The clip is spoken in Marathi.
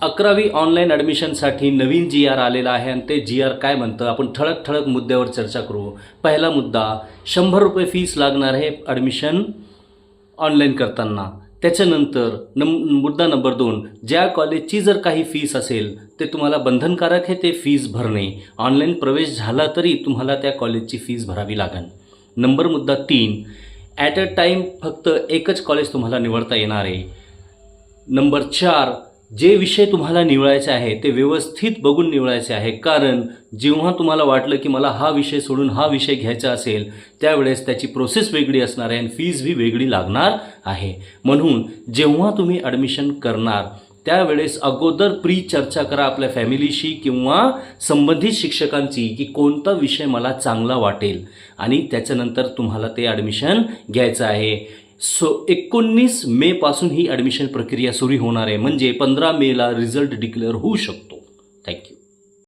11वी ऑनलाईन ॲडमिशनसाठी नवीन GR आलेला आहे आणि ते GR काय म्हणतं आपण ठळक मुद्द्यावर चर्चा करू. पहिला मुद्दा, 100 रुपये फीस लागणार आहे ॲडमिशन ऑनलाईन करताना. त्याच्यानंतर मुद्दा नंबर 2, ज्या कॉलेजची जर काही फीस असेल ते तुम्हाला बंधनकारक आहे ते फीस भरणे. ऑनलाईन प्रवेश झाला तरी तुम्हाला त्या कॉलेजची फीस भरावी लागेल. मुद्दा 3, ॲट अ टाईम फक्त एकच कॉलेज तुम्हाला निवडता येणार आहे. 4, जे विषय तुम्हाला निवडायचे आहे ते व्यवस्थित बघून निवडायचे आहे, कारण जेव्हा तुम्हाला वाटलं की मला हा विषय सोडून हा विषय घ्यायचा असेल त्यावेळेस त्याची प्रोसेस वेगळी असणार आहे आणि फीस भी वेगळी लागणार आहे. म्हणून जेव्हा तुम्ही ॲडमिशन करणार त्यावेळेस अगोदर चर्चा करा आपल्या फॅमिलीशी किंवा संबंधित शिक्षकांची की कोणता विषय मला चांगला वाटेल आणि त्याच्यानंतर तुम्हाला ते ॲडमिशन घ्यायचं आहे. 19 मे पासून ही ॲडमिशन प्रक्रिया सुरू होणार आहे, म्हणजे 15 मेला रिझल्ट डिक्लेअर होऊ शकतो. थँक्यू.